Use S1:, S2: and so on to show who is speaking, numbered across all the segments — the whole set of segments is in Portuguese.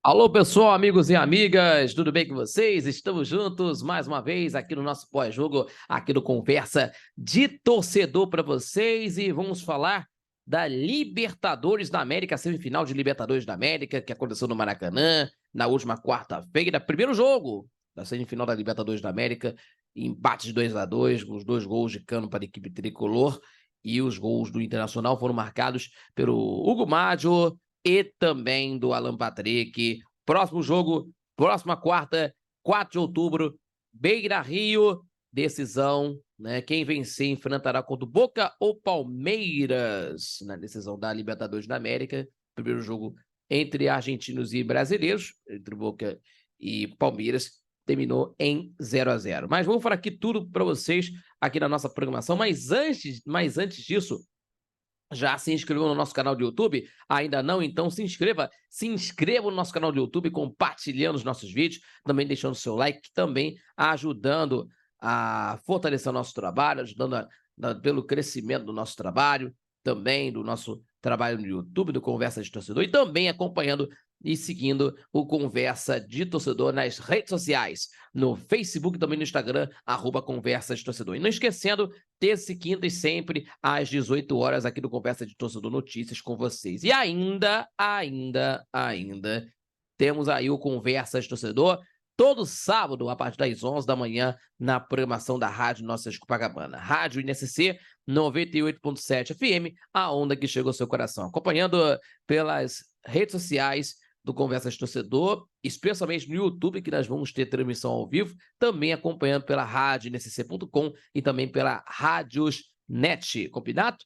S1: Alô, pessoal, amigos e amigas, tudo bem com vocês? Estamos juntos mais uma vez aqui no nosso pós-jogo, aqui no Conversa de Torcedor para vocês, e vamos falar da Libertadores da América, semifinal de Libertadores da América, que aconteceu no Maracanã na última quarta-feira. Primeiro jogo da semifinal da Libertadores da América, empate de 2-2, os 2 gols de Cano para a equipe tricolor, e os gols do Internacional foram marcados pelo Hugo Mádio e também do Alan Patrick. Próximo jogo, próxima quarta, 4 de outubro, Beira-Rio, decisão, né? Quem vencer enfrentará contra o Boca ou Palmeiras na decisão da Libertadores da América. Primeiro jogo entre argentinos e brasileiros, entre Boca e Palmeiras, terminou em 0-0. Mas vamos falar aqui tudo para vocês aqui na nossa programação. Mas antes disso, já se inscreveu no nosso canal do YouTube? Ainda não? Então se inscreva no nosso canal do YouTube, compartilhando os nossos vídeos, também deixando seu like, também ajudando a fortalecer o nosso trabalho, ajudando pelo crescimento do nosso trabalho, também do nosso trabalho no YouTube, do Conversa de Torcedor, e também acompanhando e seguindo o Conversa de Torcedor nas redes sociais, no Facebook, também no Instagram, @Conversa de Torcedor. E não esquecendo, terça e quinta e sempre às 18 horas aqui do Conversa de Torcedor Notícias com vocês. E ainda temos aí o Conversa de Torcedor todo sábado a partir das 11 da manhã na programação da Rádio Nossa Copacabana. Rádio INSC 98.7 FM, a onda que chega ao seu coração. Acompanhando pelas redes sociais do Conversa de Torcedor, especialmente no YouTube, que nós vamos ter transmissão ao vivo, também acompanhando pela rádio nsc.com e também pela Rádios Net. Combinado?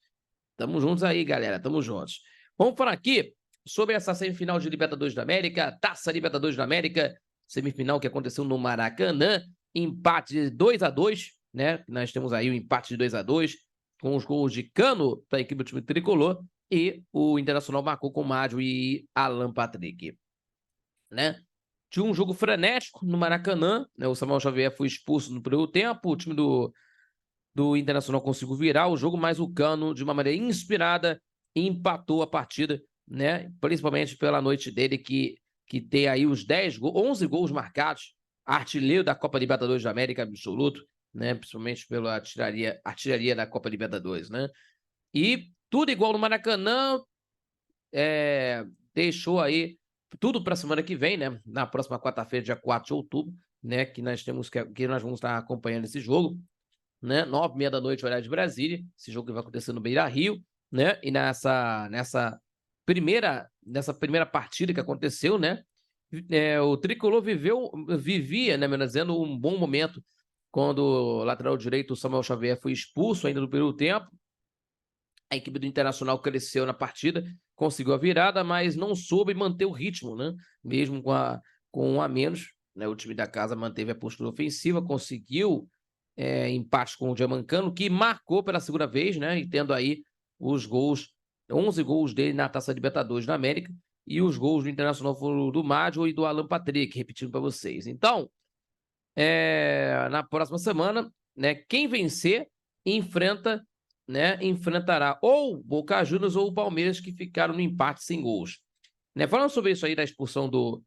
S1: Tamo juntos aí, galera, tamo juntos. Vamos falar aqui sobre essa semifinal de Libertadores da América, Taça Libertadores da América, semifinal que aconteceu no Maracanã, empate de 2-2, né? Nós temos aí o empate de 2-2, com os gols de Cano para a equipe do time tricolor, e o Internacional marcou com Mádio e Alan Patrick, né? Tinha um jogo frenético no Maracanã, né? O Samuel Xavier foi expulso no primeiro tempo, o time do Internacional conseguiu virar o jogo, mas o Cano, de uma maneira inspirada, empatou a partida, né? Principalmente pela noite dele, que tem aí os 11 gols marcados, artilheiro da Copa Libertadores da América absoluto, né? Principalmente pela artilharia da Copa Libertadores, né? E tudo igual no Maracanã, deixou aí tudo para a semana que vem, né? Na próxima quarta-feira, dia 4 de outubro, né? Que nós vamos estar acompanhando esse jogo, né? 9h30 da noite, horário de Brasília. Esse jogo que vai acontecer no Beira-Rio, né? E nessa primeira partida que aconteceu, né? O tricolor vivia, né, melhor dizendo, um bom momento quando o lateral direito, o Samuel Xavier, foi expulso ainda no primeiro tempo. A equipe do Internacional cresceu na partida, conseguiu a virada, mas não soube manter o ritmo, né? Mesmo com um a menos, né? O time da casa manteve a postura ofensiva, conseguiu empate com o Germancano, que marcou pela segunda vez, né? E tendo aí os gols, 11 gols dele na Taça Libertadores da América, e os gols do Internacional foram do Mádio e do Alan Patrick, repetindo para vocês. Então, na próxima semana, né, quem vencer enfrentará ou o Boca Juniors ou o Palmeiras, que ficaram no empate sem gols. Né, falando sobre isso aí da expulsão do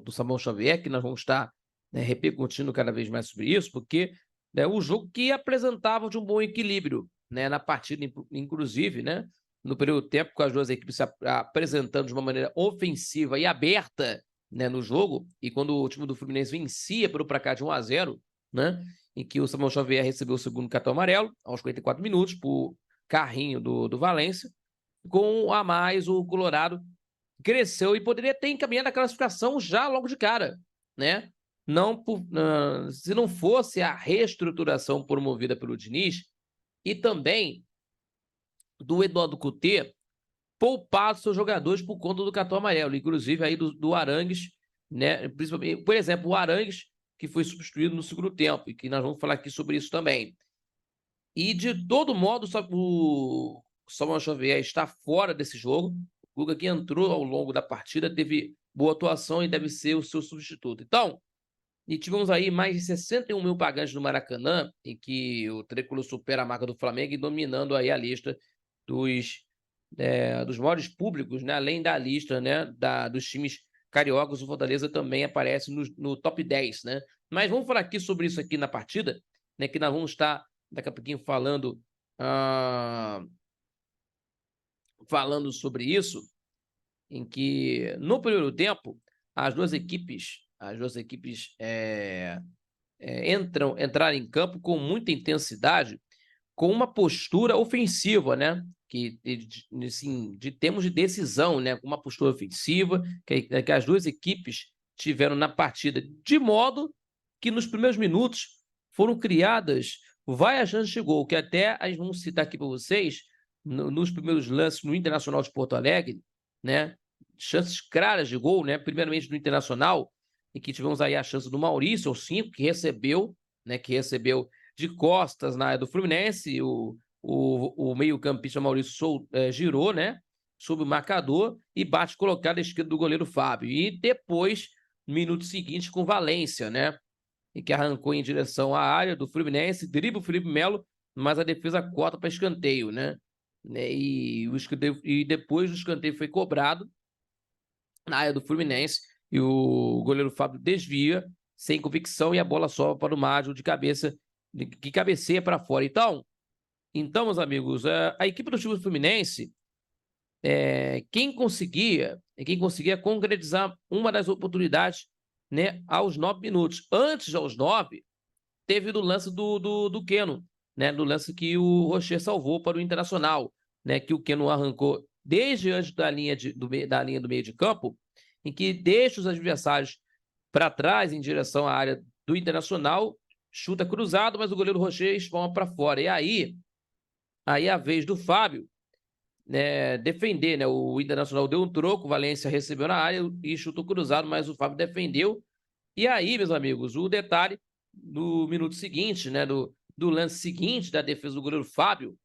S1: Samuel Xavier, que nós vamos estar, né, repercutindo cada vez mais sobre isso, porque, né, o jogo que apresentava de um bom equilíbrio, né, na partida, inclusive, né, no período tempo, com as duas equipes se apresentando de uma maneira ofensiva e aberta, né, no jogo, e quando o time do Fluminense vencia pelo placar de 1-0, né, em que o Samuel Xavier recebeu o segundo cartão amarelo, aos 44 minutos, por carrinho do Valência. Com a mais, o Colorado cresceu e poderia ter encaminhado a classificação já logo de cara, né? Se não fosse a reestruturação promovida pelo Diniz e também do Eduardo Cudê poupar seus jogadores por conta do cartão amarelo, inclusive aí do Arangues, né? Principalmente, por exemplo, o Arangues, que foi substituído no segundo tempo, e que nós vamos falar aqui sobre isso também. E, de todo modo, o Samuel Xavier está fora desse jogo. O Guga, que entrou ao longo da partida, teve boa atuação e deve ser o seu substituto. Então, e tivemos aí mais de 61 mil pagantes no Maracanã, em que o tricolor supera a marca do Flamengo e dominando aí a lista dos dos maiores públicos, né, além da lista, né, dos times cariocas, o Fortaleza também aparece no top 10, né? Mas vamos falar aqui sobre isso aqui na partida, né, que nós vamos estar daqui a pouquinho falando sobre isso, em que no primeiro tempo as duas equipes entraram em campo com muita intensidade, com uma postura ofensiva, né? Assim, de termos de decisão, né? Com uma postura ofensiva que as duas equipes tiveram na partida, de modo que nos primeiros minutos foram criadas várias chances de gol, que até a gente vamos citar aqui para vocês, nos primeiros lances no Internacional de Porto Alegre, né? Chances claras de gol, né? Primeiramente no Internacional, em que tivemos aí a chance do Maurício, aos 5, que recebeu de costas na área do Fluminense, o meio-campista Maurício girou, né? Sob o marcador e bate colocado à esquerda do goleiro Fábio. E depois, no minuto seguinte, com Valência, né? E que arrancou em direção à área do Fluminense, dribla o Felipe Melo, mas a defesa corta para escanteio, né? E depois o escanteio foi cobrado na área do Fluminense e o goleiro Fábio desvia sem convicção e a bola sobra para o Mágico de cabeça, que cabeceia para fora. Então, meus amigos, a equipe do time do Fluminense, quem conseguia concretizar uma das oportunidades, né, aos 9 minutos. Antes, aos 9, teve do lance do Keno, né, do lance que o Rocher salvou para o Internacional, né, que o Keno arrancou desde antes da linha do meio de campo, em que deixa os adversários para trás em direção à área do Internacional, chuta cruzado, mas o goleiro Rocher espalma para fora. E aí a vez do Fábio, né, defender, né? O Internacional deu um troco, o Valência recebeu na área e chutou cruzado, mas o Fábio defendeu. E aí, meus amigos, o detalhe do minuto seguinte, né, do lance seguinte da defesa do goleiro Fábio,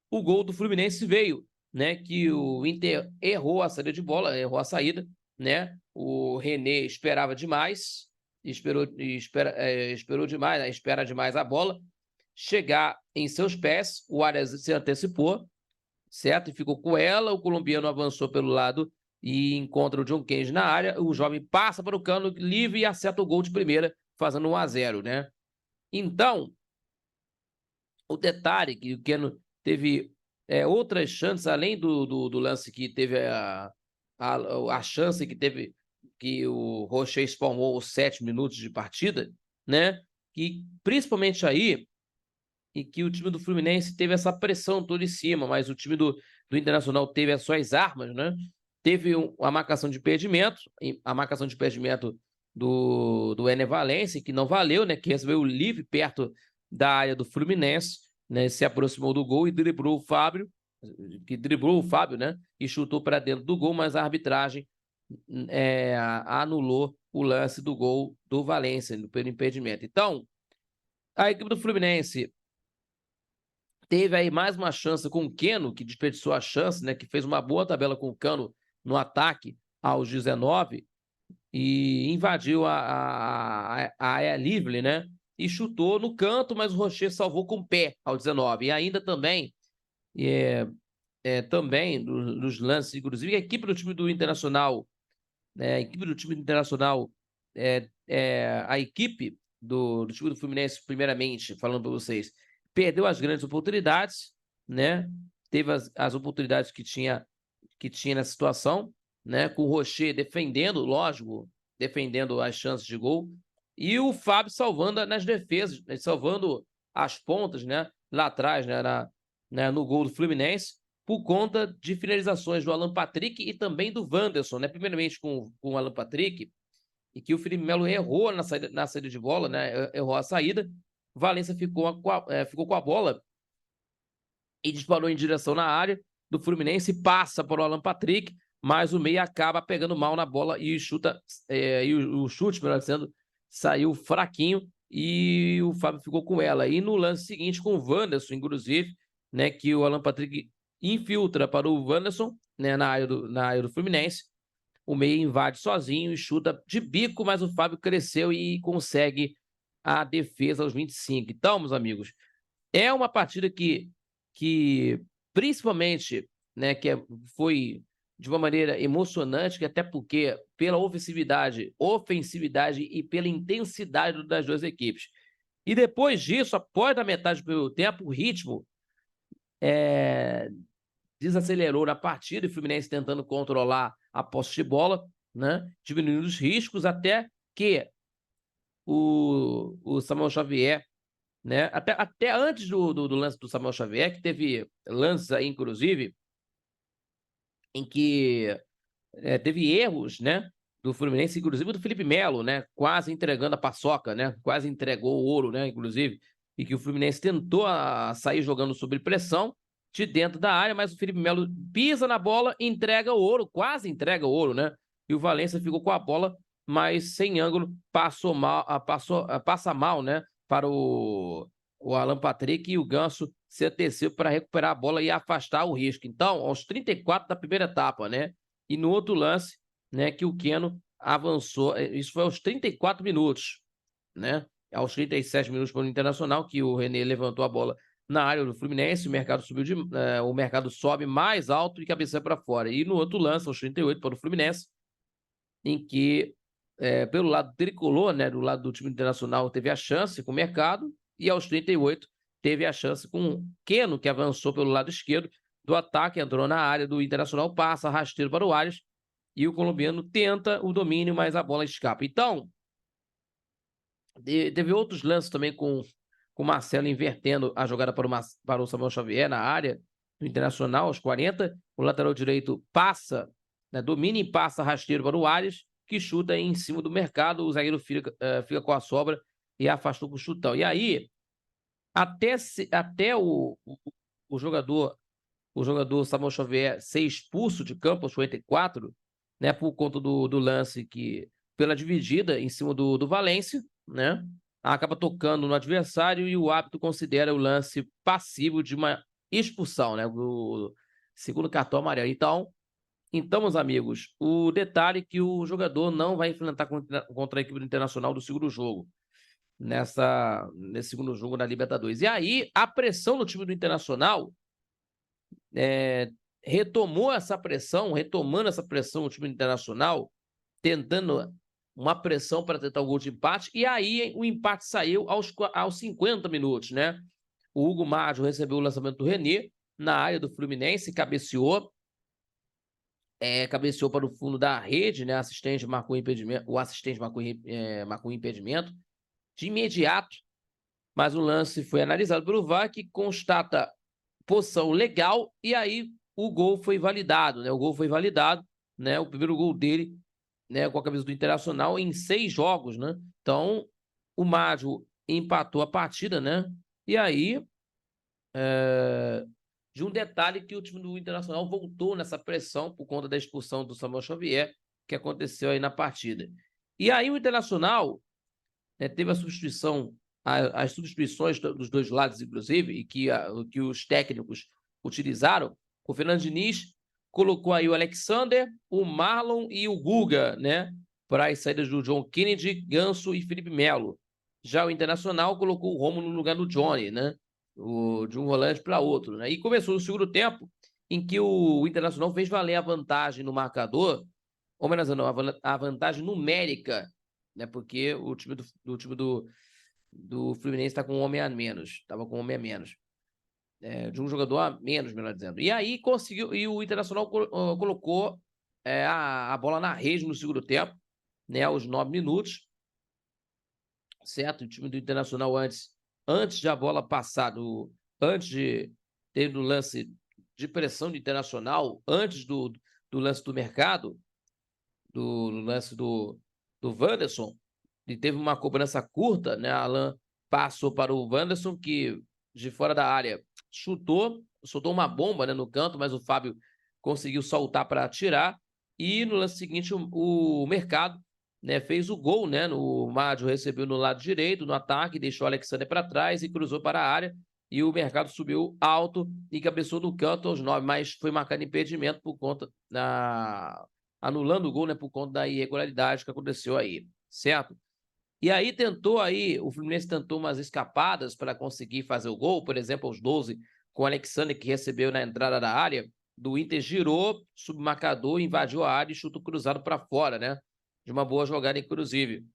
S1: o gol do Fluminense veio, né, que o Inter errou a saída de bola, errou a saída, né? O René esperava demais, esperou demais, né, espera demais a bola chegar em seus pés, o Arias se antecipou, certo? E ficou com ela, o colombiano avançou pelo lado e encontra o John Kennedy na área, o jovem passa para o cano livre e acerta o gol de primeira, fazendo 1-0, né? Então, o detalhe que o Keno teve outras chances, além do lance que teve a chance que teve, que o Rocher espalmou os 7 minutos de partida, né? Que principalmente aí, e que o time do Fluminense teve essa pressão toda em cima, mas o time do Internacional teve as suas armas, né? Teve a marcação de impedimento, do Ener Valencia, que não valeu, né? Que recebeu o livre perto da área do Fluminense, né? Se aproximou do gol e driblou o Fábio, né? E chutou para dentro do gol, mas a arbitragem anulou o lance do gol do Valencia pelo impedimento. Então, a equipe do Fluminense teve aí mais uma chance com o Keno, que desperdiçou a chance, né? Que fez uma boa tabela com o Cano no ataque aos 19 e invadiu a área livre, né? E chutou no canto, mas o Rocher salvou com o pé aos 19. E ainda também, nos lances, inclusive, a equipe do time do Internacional, né? A equipe do time do Internacional, a equipe do time do Fluminense, primeiramente, falando para vocês, perdeu as grandes oportunidades, né? Teve as oportunidades que tinha na situação, né? Com o Rocher defendendo, lógico, defendendo as chances de gol, e o Fábio salvando nas defesas, né? Salvando as pontas, né? Lá atrás, né? No gol do Fluminense, por conta de finalizações do Alan Patrick e também do Wanderson, né? Primeiramente com o Alan Patrick, e que o Felipe Melo errou na saída de bola, né? Errou a saída. Valência ficou com a bola e disparou em direção na área do Fluminense, passa para o Alan Patrick, mas o meia acaba pegando mal na bola e o chute, melhor dizendo, saiu fraquinho e o Fábio ficou com ela. E no lance seguinte, com o Wanderson, inclusive, né, que o Alan Patrick infiltra para o Wanderson, né, na área do Fluminense, o meia invade sozinho e chuta de bico, mas o Fábio cresceu e consegue a defesa aos 25. Então, meus amigos, é uma partida que principalmente, né, foi de uma maneira emocionante, até porque pela ofensividade e pela intensidade das duas equipes. E depois disso, após a metade do primeiro tempo, o ritmo desacelerou na partida, e o Fluminense tentando controlar a posse de bola, né, diminuindo os riscos, até que o Samuel Xavier, né, até antes do lance do Samuel Xavier, que teve lances aí, inclusive, em que teve erros, né, do Fluminense, inclusive do Felipe Melo, né, quase entregando a paçoca, né, quase entregou o ouro, né, inclusive, e que o Fluminense tentou sair jogando sob pressão de dentro da área, mas o Felipe Melo pisa na bola, entrega o ouro, quase entrega o ouro, né, e o Valencia ficou com a bola, mas sem ângulo, passa mal, né, para o Alan Patrick, e o Ganso se antecipou para recuperar a bola e afastar o risco. Então, aos 34 da primeira etapa, né, e no outro lance, né, que o Keno avançou, isso foi aos 34 minutos, né? Aos 37 minutos para o Internacional, que o René levantou a bola na área do Fluminense, o mercado o mercado sobe mais alto e cabeceia para fora. E no outro lance, aos 38 para o Fluminense, em que pelo lado tricolor, né, do lado do time Internacional, teve a chance com o mercado, e aos 38 teve a chance com o Keno, que avançou pelo lado esquerdo do ataque, entrou na área do Internacional, passa rasteiro para o Arias, e o colombiano tenta o domínio, mas a bola escapa. Então, teve outros lances também com o Marcelo invertendo a jogada para o Samuel Xavier na área do Internacional, aos 40. O lateral direito passa, né, domina e passa rasteiro para o Arias, que chuta em cima do mercado. O zagueiro fica com a sobra e afastou com o chutão. E aí, até o jogador Samuel Xavier ser expulso de campo aos 54, né, por conta do lance pela dividida em cima do Valencia, né, acaba tocando no adversário, e o árbitro considera o lance passivo de uma expulsão, né, o segundo cartão amarelo. Então, meus amigos, o detalhe é que o jogador não vai enfrentar contra a equipe do Internacional do segundo jogo, nesse segundo jogo na Libertadores. E aí, a pressão no time do Internacional retomando essa pressão, o time Internacional, tentando uma pressão para tentar o gol de empate, e aí o empate saiu aos 50 minutos, né? O Hugo Mádio recebeu o lançamento do René na área do Fluminense, cabeceou para o fundo da rede, né? O assistente marcou impedimento de imediato, mas o lance foi analisado pelo VAR, que constata posição legal, e aí o gol foi validado, né? O primeiro gol dele, né, com a camisa do Internacional em 6 jogos, né? Então, o Mádio empatou a partida, né? E aí, de um detalhe, que o time do Internacional voltou nessa pressão por conta da expulsão do Samuel Xavier, que aconteceu aí na partida. E aí o Internacional, né, teve as substituições dos dois lados, inclusive, e que os técnicos utilizaram. O Fernando Diniz colocou aí o Alexander, o Marlon e o Guga, né, para as saídas do John Kennedy, Ganso e Felipe Melo. Já o Internacional colocou o Romulo no lugar do Johnny, né, de um volante para outro, né? E começou o segundo tempo, em que o Internacional fez valer a vantagem no marcador, ou menos não, a vantagem numérica, né? Porque o time do Fluminense está com um homem a menos, estava com um homem a menos, de um jogador a menos, melhor dizendo. E aí conseguiu, e o Internacional colocou a bola na rede no segundo tempo, né, aos 9 minutos, certo? O time do Internacional antes de a bola passar, antes de ter o lance de pressão do Internacional, antes do lance do mercado, do lance do Wanderson, e teve uma cobrança curta, né? Alan passou para o Wanderson, que de fora da área soltou uma bomba, né, no canto, mas o Fábio conseguiu soltar para atirar. E no lance seguinte, o Mercado, né, fez o gol, né? O Mádio recebeu no lado direito, no ataque, deixou o Alexander para trás e cruzou para a área. E o Mercado subiu alto e cabeçou do canto aos 9, mas foi marcado impedimento por conta anulando o gol, né, por conta da irregularidade que aconteceu aí, certo? E aí o Fluminense tentou umas escapadas para conseguir fazer o gol, por exemplo, aos 12, com o Alexander, que recebeu na entrada da área, do Inter girou, submarcador, invadiu a área e chutou cruzado para fora, né? De uma boa jogada, inclusive.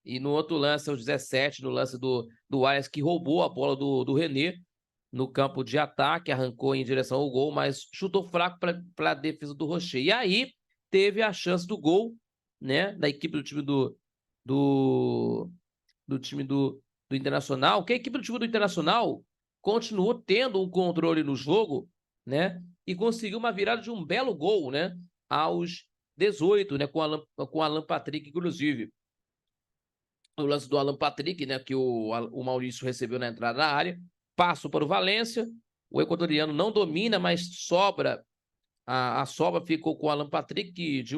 S1: E no outro lance, aos 17, no lance do Arias, que roubou a bola do René no campo de ataque, arrancou em direção ao gol, mas chutou fraco para a defesa do Rocher. E aí teve a chance do gol, né? Da equipe do time do time do Internacional, que a equipe do time do Internacional continuou tendo um controle no jogo, né? E conseguiu uma virada de um belo gol, né? Aos 18, né? Com o Alan Patrick, inclusive. O lance do Alan Patrick, né? Que o Maurício recebeu na entrada da área. Passo para o Valência. O equatoriano não domina, mas sobra. A sobra ficou com o Alan Patrick de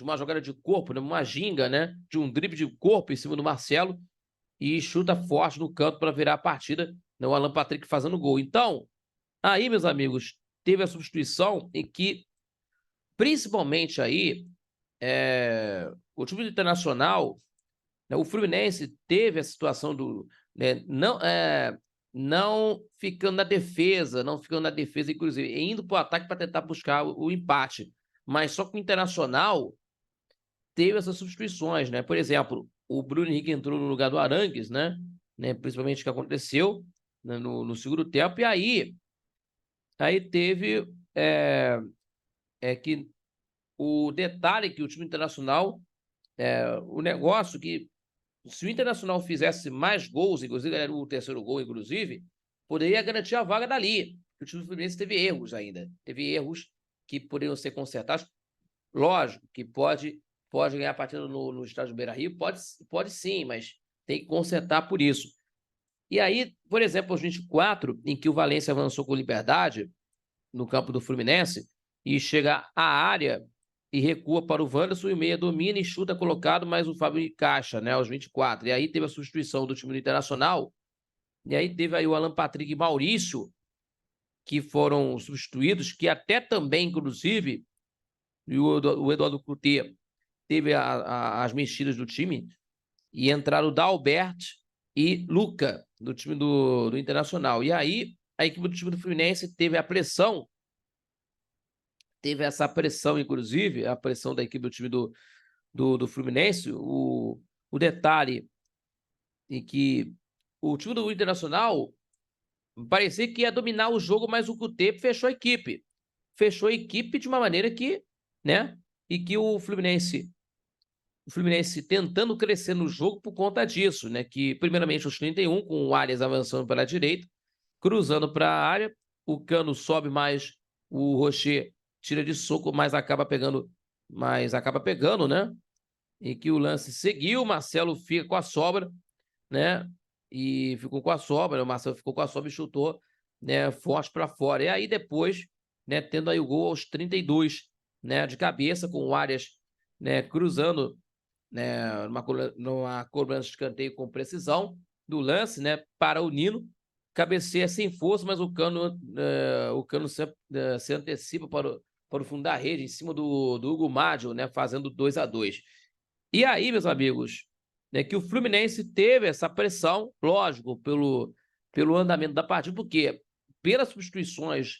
S1: uma jogada de corpo, né? Uma ginga, né? De um drible de corpo em cima do Marcelo e chuta forte no canto para virar a partida, né? O Alan Patrick fazendo gol. Então, aí, meus amigos, teve a substituição em que, principalmente aí, o time do Internacional, né, o Fluminense teve a situação do... Né, não ficando na defesa, inclusive, indo para o ataque para tentar buscar o empate. Mas só que o Internacional teve essas substituições, né? Por exemplo, o Bruno Henrique entrou no lugar do Arangues, né? Principalmente o que aconteceu, né? no segundo tempo, e aí teve que o detalhe que o time Internacional, o negócio que se o Internacional fizesse mais gols, inclusive era o terceiro gol, inclusive, poderia garantir a vaga dali. O time do Fluminense teve erros ainda, teve erros que poderiam ser consertados. Lógico que pode ganhar a partida no estádio Beira-Rio, pode sim, mas tem que consertar por isso. E aí, por exemplo, aos 24, em que o Valência avançou com liberdade no campo do Fluminense e chega à área e recua para o Wanderson, e o meia domina e chuta colocado, mas o Fábio encaixa, né, aos 24. E aí teve a substituição do time do Internacional, e aí teve aí o Alan Patrick e Maurício, que foram substituídos, que até também, inclusive, e o Eduardo Couté teve as mexidas do time, e entraram o Dalbert e Luca, do time do Internacional. E aí, a equipe do time do Fluminense teve essa pressão, inclusive, a pressão da equipe do time do Fluminense. O detalhe em que o time do Internacional parecia que ia dominar o jogo, mas o Couté fechou a equipe. Fechou a equipe de uma maneira que, né? E que o Fluminense tentando crescer no jogo por conta disso, né? Que, primeiramente, os 31, com o Arias avançando pela direita, cruzando para a área, o Cano sobe mais, o Rocher tira de soco, mas acaba pegando, né? E que o lance seguiu, o Marcelo fica com a sobra, né? E ficou com a sobra, o Marcelo ficou com a sobra e chutou, né, forte para fora. E aí depois, né, tendo aí o gol aos 32, né, de cabeça, com o Arias, né, cruzando, né, numa cobrança de escanteio com precisão do lance, né, para o Nino, cabeceia sem força, mas o Cano se antecipa para o fundo da rede, em cima do Hugo Mádio, né, fazendo 2-2. E aí, meus amigos, né, que o Fluminense teve essa pressão, lógico, pelo andamento da partida, porque pelas substituições,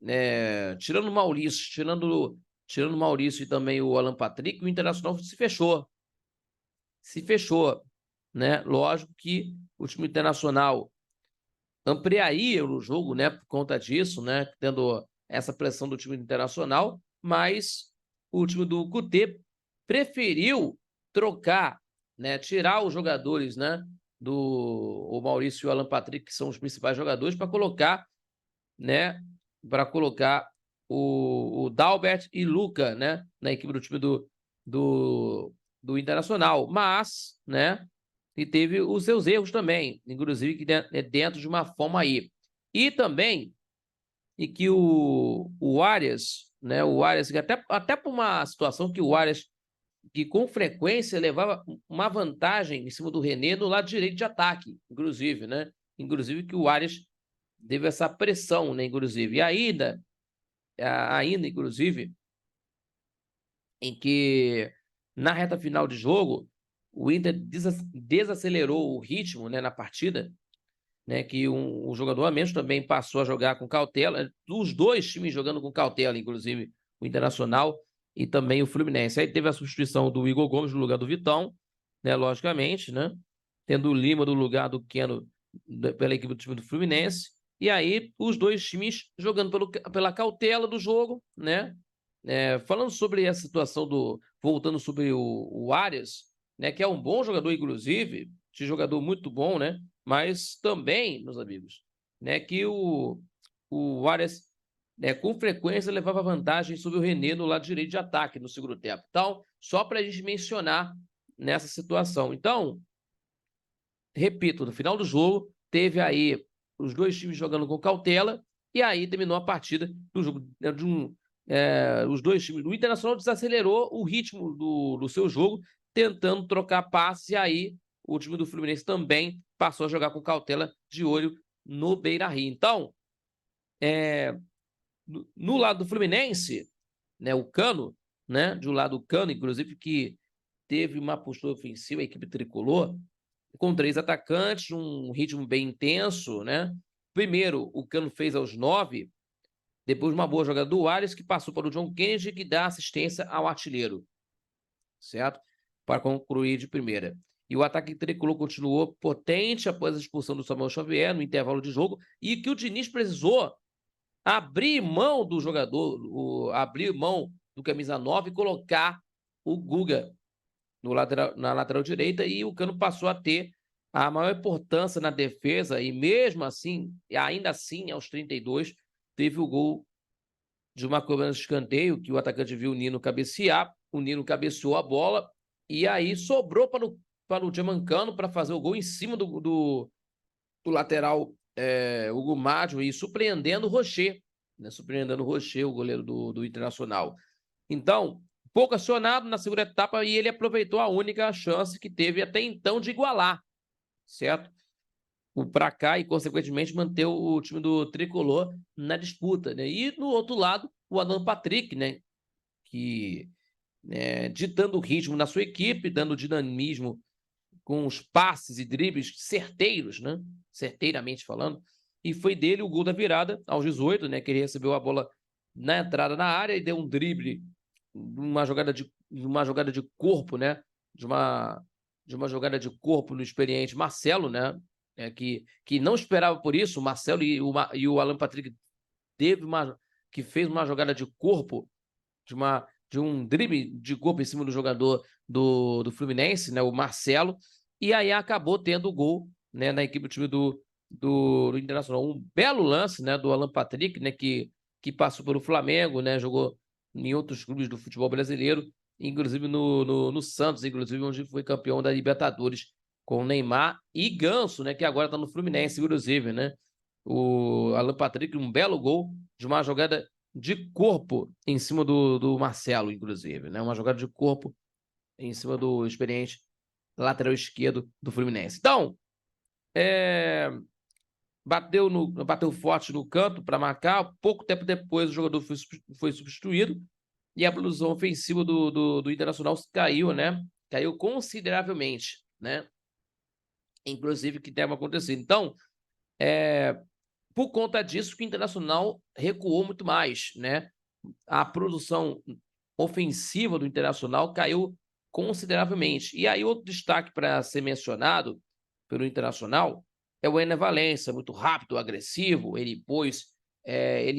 S1: né, tirando o Maurício, tirando o Maurício e também o Alan Patrick, o Internacional se fechou, né? Lógico que o time Internacional ampliaria o jogo, né, por conta disso, né, tendo essa pressão do time Internacional, mas o time do Couté preferiu trocar, né, tirar os jogadores, né, o Maurício e o Alan Patrick, que são os principais jogadores, para colocar, né, o Dalbert e Luca, né, na equipe do time do Internacional, mas, né, e teve os seus erros também, inclusive que dentro de uma forma aí. E também e que o Arias, né, o Arias, até por uma situação que o Arias, que com frequência levava uma vantagem em cima do René no lado direito de ataque, inclusive, né? Inclusive que o Arias teve essa pressão, né, inclusive. E ainda, inclusive, em que na reta final de jogo, o Inter desacelerou o ritmo, né, na partida, né, que um jogador a menos também passou a jogar com cautela, os dois times jogando com cautela, inclusive o Internacional e também o Fluminense. Aí teve a substituição do Igor Gomes no lugar do Vitão, né, logicamente, né, tendo o Lima no lugar do Keno pela equipe do time do Fluminense, e aí os dois times jogando pela cautela do jogo, né, falando sobre a situação voltando sobre o Arias, né, que é um bom jogador, inclusive, jogador muito bom, né, mas também, meus amigos, né, que o Arias, né, com frequência levava vantagem sobre o René no lado direito de ataque no segundo tempo. Então, só para a gente mencionar nessa situação. Então, repito, no final do jogo, teve aí os dois times jogando com cautela, e aí terminou a partida do jogo os dois times. O Internacional desacelerou o ritmo do seu jogo, tentando trocar passes, e aí o time do Fluminense também passou a jogar com cautela, de olho no Beira-Rio. Então, no lado do Fluminense, né, o Cano, né, de um lado o Cano, inclusive, que teve uma postura ofensiva, a equipe tricolor, com 3 atacantes, um ritmo bem intenso, né? Primeiro, o Cano fez aos 9, depois uma boa jogada do Arias, que passou para o John Kennedy, que dá assistência ao artilheiro, certo? Para concluir de primeira. E o ataque tricolor continuou potente após a expulsão do Samuel Xavier no intervalo de jogo, e que o Diniz precisou abrir mão do jogador, abrir mão do camisa 9 e colocar o Guga na lateral direita, e o Cano passou a ter a maior importância na defesa, e mesmo assim, ainda assim, aos 32, teve o gol de uma cobrança de escanteio, que o atacante viu o Nino cabecear, o Nino cabeceou a bola, e aí sobrou para o Germancano para fazer o gol em cima do lateral Hugo Mádio, e surpreendendo o Rocher, né? Surpreendendo o Rocher, o goleiro do Internacional. Então, pouco acionado na segunda etapa, e ele aproveitou a única chance que teve até então de igualar, certo? Para cá, e consequentemente manter o time do Tricolor na disputa, né? E no outro lado, o Alan Patrick, né, que ditando o ritmo na sua equipe, dando dinamismo com os passes e dribles certeiros, né? Certeiramente falando, e foi dele o gol da virada aos 18, né, que ele recebeu a bola na entrada na área e deu um drible, uma jogada de corpo, né, de uma jogada de corpo no experiente Marcelo, né, que não esperava por isso. O Marcelo e o Alan Patrick que fez uma jogada de corpo, de um drible de corpo em cima do jogador do Fluminense, né, o Marcelo, e aí acabou tendo o gol, né, na equipe do time do Internacional. Um belo lance, né, do Alan Patrick, né, que passou pelo Flamengo, né, jogou em outros clubes do futebol brasileiro, inclusive no Santos, inclusive, onde foi campeão da Libertadores com o Neymar e Ganso, né, que agora está no Fluminense, inclusive, né? O Alan Patrick, um belo gol de uma jogada de corpo em cima do Marcelo, inclusive, né? Uma jogada de corpo em cima do experiente lateral esquerdo do Fluminense. Então, bateu forte no canto para marcar. Pouco tempo depois, o jogador foi substituído e a produção ofensiva do Internacional caiu, né? Caiu consideravelmente, né? Inclusive, que deve acontecer. Então, por conta disso, que o Internacional recuou muito mais, né? A produção ofensiva do Internacional caiu consideravelmente. E aí, outro destaque para ser mencionado pelo Internacional é o Ener Valencia, muito rápido, agressivo. Ele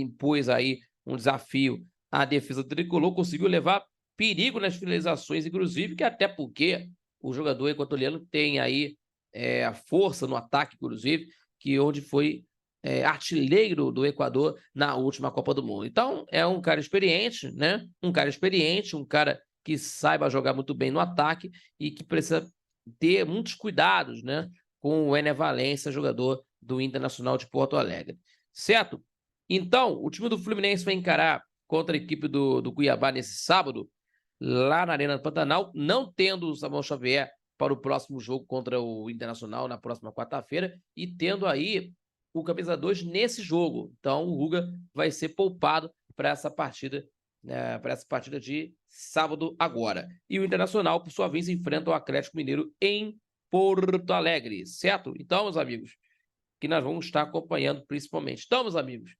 S1: impôs aí um desafio à defesa tricolor, conseguiu levar perigo nas finalizações, inclusive, que até porque o jogador equatoriano tem aí a força no ataque, inclusive, que onde foi artilheiro do Equador na última Copa do Mundo. Então, é um cara experiente, né? Um cara que saiba jogar muito bem no ataque e que precisa ter muitos cuidados, né, com o Ener Valencia, jogador do Internacional de Porto Alegre. Certo? Então, o time do Fluminense vai encarar contra a equipe do Cuiabá nesse sábado, lá na Arena do Pantanal, não tendo o Samuel Xavier para o próximo jogo contra o Internacional na próxima quarta-feira, e tendo aí o camisa 2 nesse jogo. Então, o Guga vai ser poupado para essa partida, de sábado agora. E o Internacional, por sua vez, enfrenta o Atlético Mineiro em Porto Alegre, certo? Então, meus amigos, que nós vamos estar acompanhando principalmente. Então, meus amigos,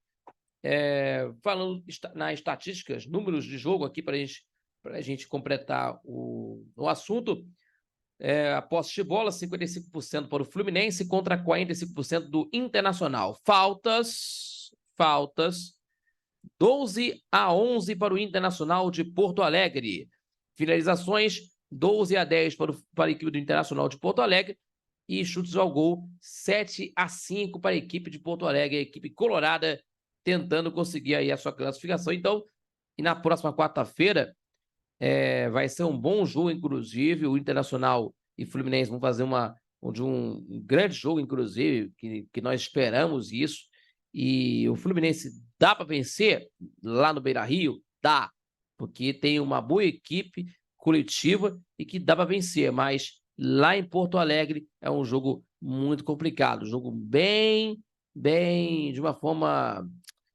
S1: falando nas estatísticas, números de jogo aqui para a gente completar o assunto, a posse de bola, 55% para o Fluminense contra 45% do Internacional. Faltas, 12-11 para o Internacional de Porto Alegre. Finalizações, 12-10 para a equipe do Internacional de Porto Alegre. E chutes ao gol, 7-5 para a equipe de Porto Alegre, a equipe colorada, tentando conseguir aí a sua classificação. Então, e na próxima quarta-feira, vai ser um bom jogo, inclusive. O Internacional e Fluminense vão fazer um grande jogo, inclusive, que nós esperamos isso. E o Fluminense dá para vencer lá no Beira-Rio? Dá, porque tem uma boa equipe coletiva e que dá para vencer, mas lá em Porto Alegre é um jogo muito complicado, um jogo bem, de uma forma,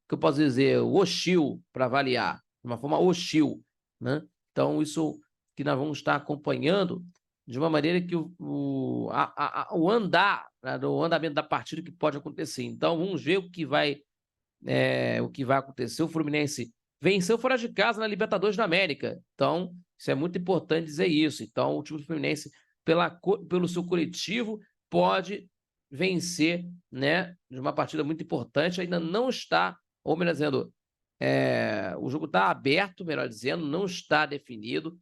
S1: que eu posso dizer, hostil para avaliar, de uma forma hostil, né? Então, isso que nós vamos estar acompanhando de uma maneira que o andamento da partida que pode acontecer. Então, vamos ver o que vai acontecer. O Fluminense venceu fora de casa na Libertadores da América. Então, isso é muito importante dizer isso. Então, o time do Fluminense, pelo seu coletivo, pode vencer, né, de uma partida muito importante. Ainda não está, ou melhor dizendo, o jogo está aberto, melhor dizendo, não está definido.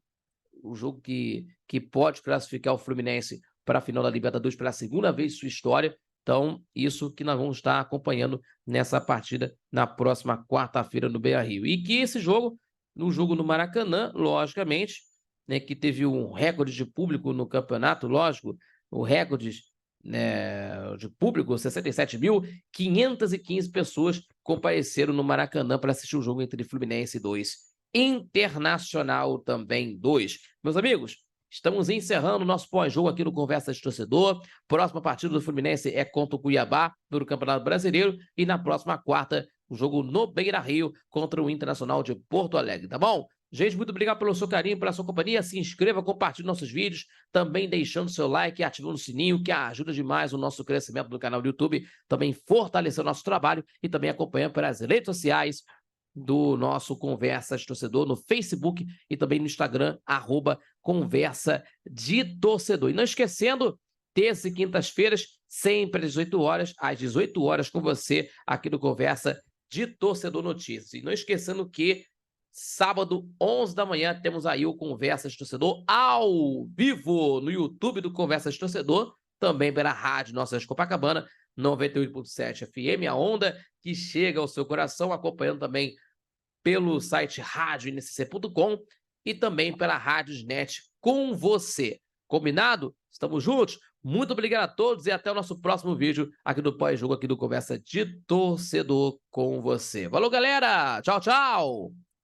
S1: O jogo que pode classificar o Fluminense para a final da Libertadores pela segunda vez em sua história. Então, isso que nós vamos estar acompanhando nessa partida na próxima quarta-feira no Beira-Rio. E que esse jogo, no Maracanã, logicamente, né, que teve um recorde de público no campeonato, lógico, o recorde, né, de público, 67.515 pessoas compareceram no Maracanã para assistir o jogo entre Fluminense 2, Internacional também 2. Meus amigos, estamos encerrando o nosso pós-jogo aqui no Conversa de Torcedor. Próxima partida do Fluminense é contra o Cuiabá, no Campeonato Brasileiro, e na próxima quarta, o jogo no Beira-Rio contra o Internacional de Porto Alegre, tá bom? Gente, muito obrigado pelo seu carinho, pela sua companhia. Se inscreva, compartilhe nossos vídeos, também deixando seu like e ativando o sininho, que ajuda demais o nosso crescimento do canal do YouTube, também fortalecendo o nosso trabalho e também acompanhando pelas redes sociais do nosso Conversa de Torcedor, no Facebook e também no Instagram, @Conversa de Torcedor. E não esquecendo, terça e quintas-feiras, sempre às 18 horas, com você, aqui no Conversa de Torcedor Notícias. E não esquecendo que sábado, 11 da manhã, temos aí o Conversa de Torcedor ao vivo no YouTube do Conversa de Torcedor, também pela rádio Nossa de Copacabana, 98.7 FM, a onda que chega ao seu coração, acompanhando também pelo site radionc.com e também pela Radiosnet com você. Combinado? Estamos juntos? Muito obrigado a todos e até o nosso próximo vídeo aqui do pós-jogo, aqui do Conversa de Torcedor com você. Valeu, galera! Tchau, tchau!